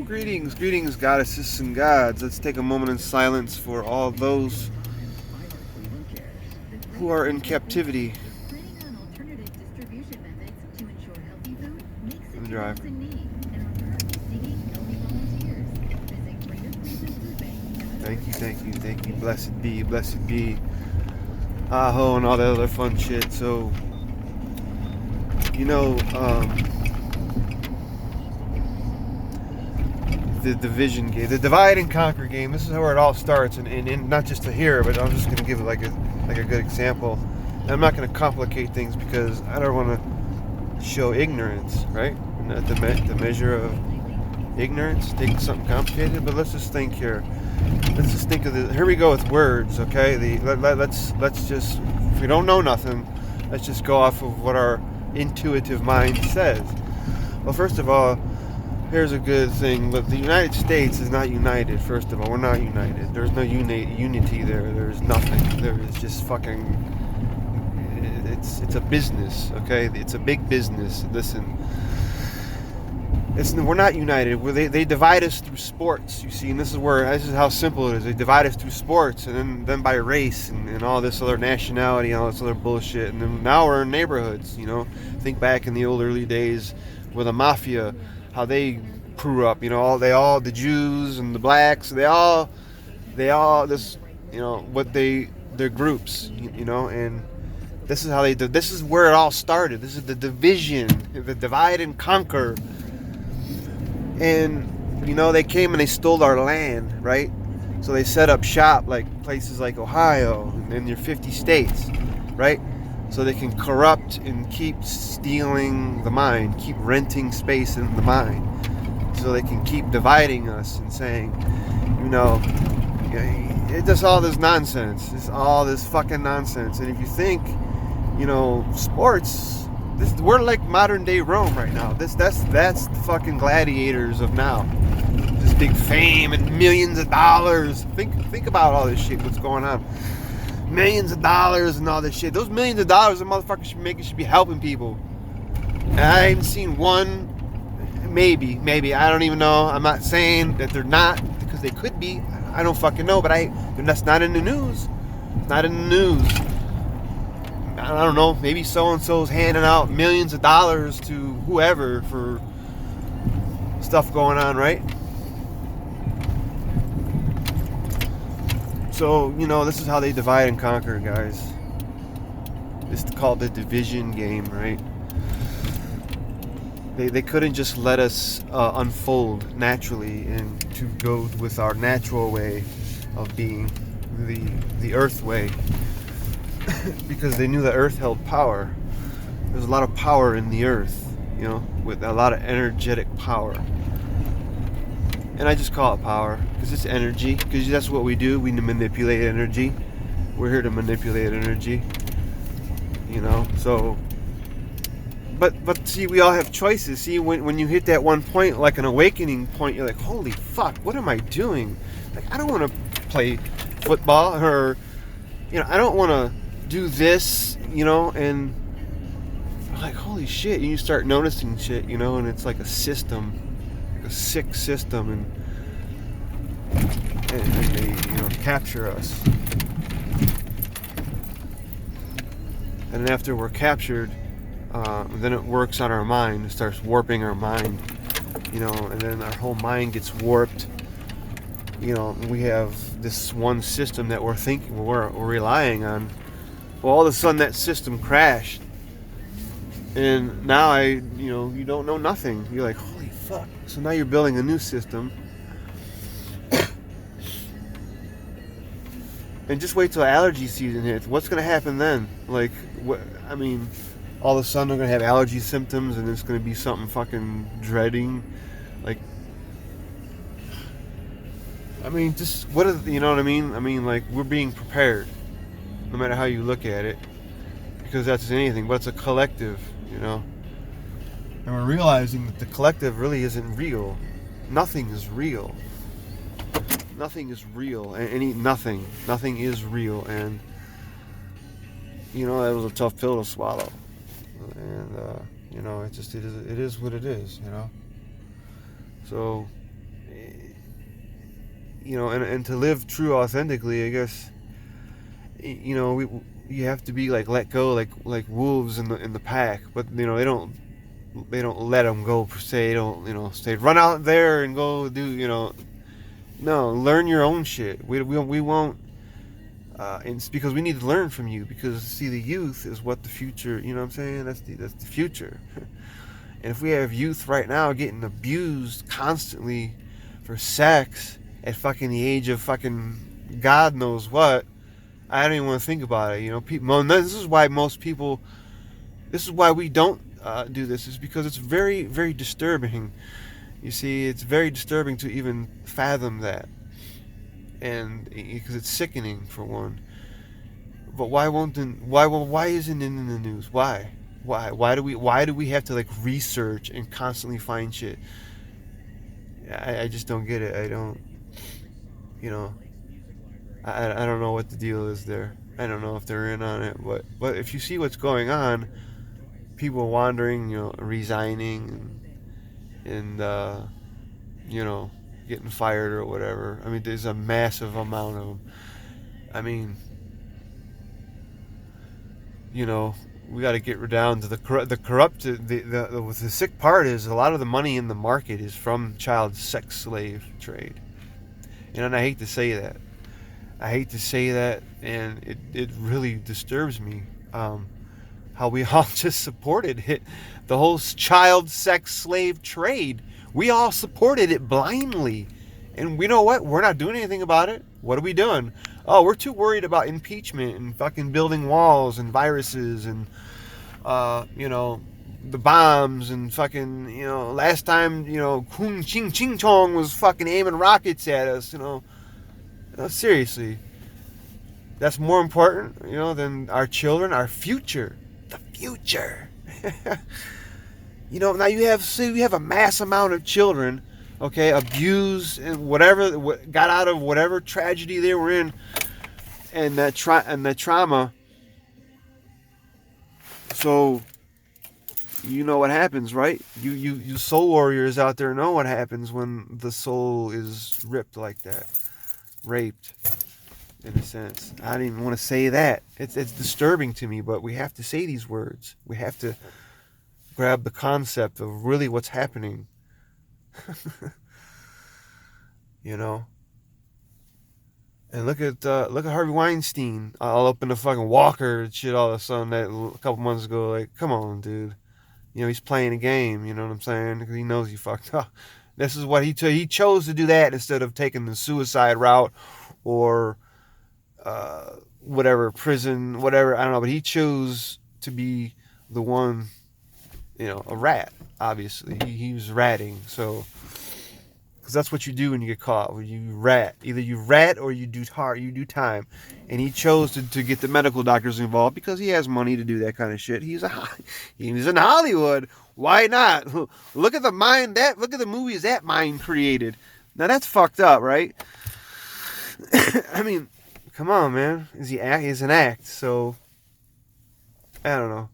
Greetings, goddesses and gods. Let's take a moment in silence for all those who are in captivity. I'm driving. Thank you. Blessed be. Aho, and all that other fun shit. So, the division game, the divide and conquer game. This is where it all starts, and not just to here, but I'm just going to give it like a good example. And I'm not going to complicate things because I don't want to show ignorance, right? And the measure of ignorance, taking something complicated. But let's just think here. Let's just think of here we go with words, okay? Let's just, if we don't know nothing, let's just go off of what our intuitive mind says. Well, first of all, here's a good thing. Look, the United States is not united. First of all, we're not united. There's no unity there. There's nothing. There is just fucking. It's a business, okay? It's a big business. Listen, we're not united. They divide us through sports. You see, and this is how simple it is. They divide us through sports, and then by race and all this other nationality, and all this other bullshit. And then now we're in neighborhoods. Think back in the old early days with the mafia. How they grew up, the Jews and the blacks, they all this, their groups, and this is how they did. This is where it all started. This is the division, the divide and conquer. And they came and they stole our land, right? So they set up shop like places like Ohio and your 50 states, right? So they can corrupt and keep stealing the mind, keep renting space in the mind. So they can keep dividing us and saying, it's just all this nonsense. It's all this fucking nonsense. And if you think, sports, we're like modern day Rome right now. That's the fucking gladiators of now. This big fame and millions of dollars. Think about all this shit, what's going on. Millions of dollars and all this shit. Those millions of dollars the motherfuckers should be helping people. And I haven't seen one. Maybe. I don't even know. I'm not saying that they're not, because they could be. I don't fucking know, but that's not in the news. It's not in the news. I don't know. Maybe so-and-so's handing out millions of dollars to whoever for stuff going on, right? So, this is how they divide and conquer, guys. It's called the division game, right? They couldn't just let us unfold naturally and to go with our natural way of being, the earth way. Because they knew the earth held power. There's a lot of power in the earth, with a lot of energetic power. And I just call it power because it's energy, because that's what we do. We manipulate energy. We're here to manipulate energy, so but see, we all have choices. See, when you hit that one point, like an awakening point, you're like, holy fuck, what am I doing? Like, I don't want to play football, or I don't want to do this, and like, holy shit. And you start noticing shit, and it's like a system, a sick system, and they capture us. And after we're captured, then it works on our mind. It starts warping our mind, and then our whole mind gets warped. We have this one system that we're relying on. Well, all of a sudden that system crashed, and now you don't know nothing. You're like, holy fuck. So now you're building a new system. And just wait till allergy season hits. What's going to happen then? Like, all of a sudden they're going to have allergy symptoms, and it's going to be something fucking dreading. Like, just, what is, you know what I mean? Like, we're being prepared, no matter how you look at it, because that's anything, but it's a collective, And we're realizing that the collective really isn't real. Nothing is real. Nothing is real. Nothing is real. And, that was a tough pill to swallow. And, it is what it is, So, and to live true authentically, I guess, you have to be like let go, like wolves in the pack, but they don't let them go per se. They don't say run out there and go do. No, learn your own shit. We won't. And it's because we need to learn from you, because see, the youth is what the future. You know what I'm saying? That's the future. And if we have youth right now getting abused constantly for sex at fucking the age of fucking God knows what, I don't even want to think about it. People. This is why most people. This is why we don't do this. Is because it's very, very disturbing. You see, it's very disturbing to even fathom that, and because it's sickening for one. But why isn't it in the news? Why do we have to like research and constantly find shit? I just don't get it. I don't. I don't know what the deal is there. I don't know if they're in on it, but if you see what's going on, people wandering, resigning, and getting fired or whatever. I mean, there's a massive amount of them. I mean, we got to get down to the corrupted. The sick part is a lot of the money in the market is from child sex slave trade, and I hate to say that. And it really disturbs me how we all just supported it. The whole child sex slave trade. We all supported it blindly. And we know what? We're not doing anything about it. What are we doing? Oh, we're too worried about impeachment and fucking building walls and viruses and, the bombs and fucking, last time, Kung Ching Ching Chong was fucking aiming rockets at us, seriously. That's more important, than our children, our future. The future. Now you have a mass amount of children, okay, abused and whatever, got out of whatever tragedy they were in, and that trauma. So, you know what happens, right? You soul warriors out there know what happens when the soul is ripped like that, raped, in a sense. I don't even want to say that. It's disturbing to me, but we have to say these words. We have to grab the concept of really what's happening. And look at Harvey Weinstein all up in the fucking walker and shit all of a sudden that a couple months ago. Like, come on, dude. He's playing a game. You know what I'm saying? Because he knows he fucked up. This is what he chose to do that instead of taking the suicide route or whatever, prison, whatever. I don't know. But he chose to be the one, a rat. Obviously, he was ratting. So. Because that's what you do when you get caught. When you rat. Either you rat or you do time. And he chose to get the medical doctors involved because he has money to do that kind of shit. He's in Hollywood. Why not? Look at the movies that mind created. Now that's fucked up, right? I mean, come on, man. It's an act. So I don't know.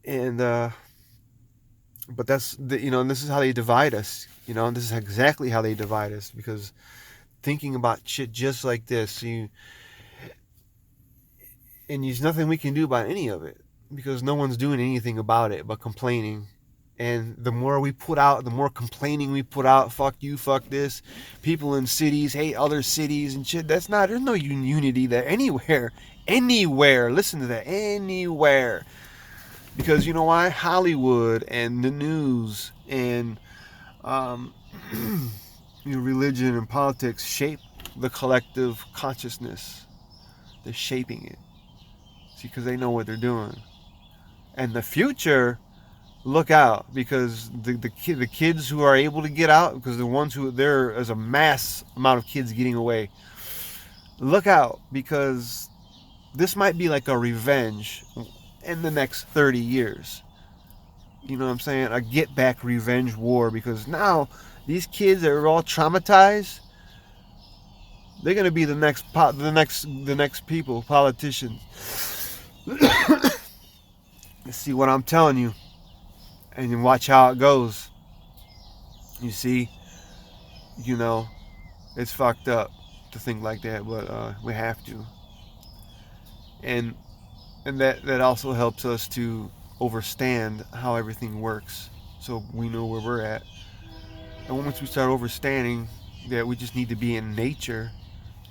And but that's and this is how they divide us. This is exactly how they divide us, because thinking about shit just like this, and there's nothing we can do about any of it, because no one's doing anything about it but complaining. And the more we put out, the more complaining we put out. Fuck you, fuck this. People in cities hate other cities and shit. There's no unity there anywhere. Listen to that. Anywhere. Because you know why? Hollywood and the news and religion and politics shape the collective consciousness. They're shaping it. See, because they know what they're doing. And the future, look out, because the kids who are able to get out, because the ones who there is a mass amount of kids getting away. Look out, because this might be like a revenge in the next 30 years. You know what I'm saying? A get back revenge war, because now these kids that are all traumatized, they're gonna be the next people, politicians. See what I'm telling you, and you watch how it goes. You see, It's fucked up to think like that, but we have to. And that also helps us to understand how everything works, so we know where we're at. And once we start understanding that we just need to be in nature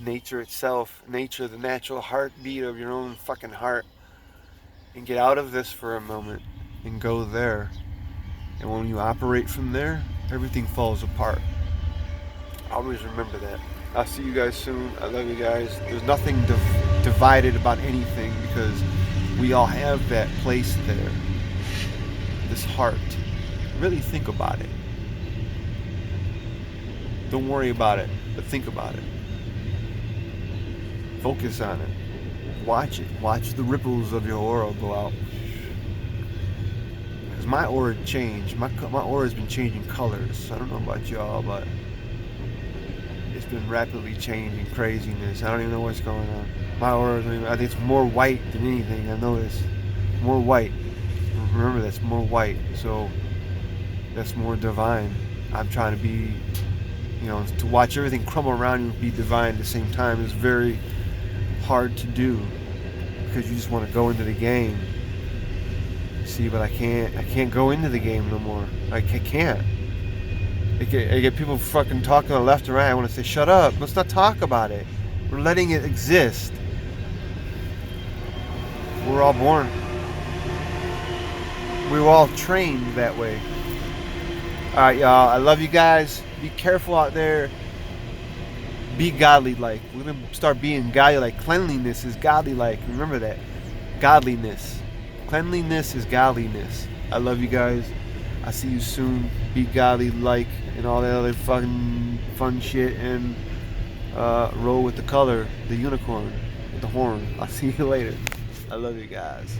itself, nature, the natural heartbeat of your own fucking heart, and get out of this for a moment and go there. And when you operate from there, everything falls apart. Always remember that. I'll see you guys soon. I love you guys. There's nothing divided about anything, because we all have that place there. This heart. Really think about it. Don't worry about it, but think about it. Focus on it. Watch it. Watch the ripples of your aura go out. Because my aura changed. My aura has been changing colors. I don't know about y'all, but it's been rapidly changing craziness. I don't even know what's going on. My aura, I think it's more white than anything. I noticed. More white. Remember, that's more white. So that's more divine. I'm trying to be, to watch everything crumble around you and be divine at the same time is very hard to do, because you just want to go into the game. See, but I can't go into the game no more. I can't. I get people fucking talking to the left and right. I want to say, shut up. Let's not talk about it. We're letting it exist. We're all born. We were all trained that way. Alright, y'all. I love you guys. Be careful out there. Be godly-like. We're going to start being godly-like. Cleanliness is godly-like. Remember that. Godliness. Cleanliness is godliness. I love you guys. I'll see you soon. Be godly-like and all that other fucking fun shit. And roll with the color. The unicorn. With the horn. I'll see you later. I love you guys.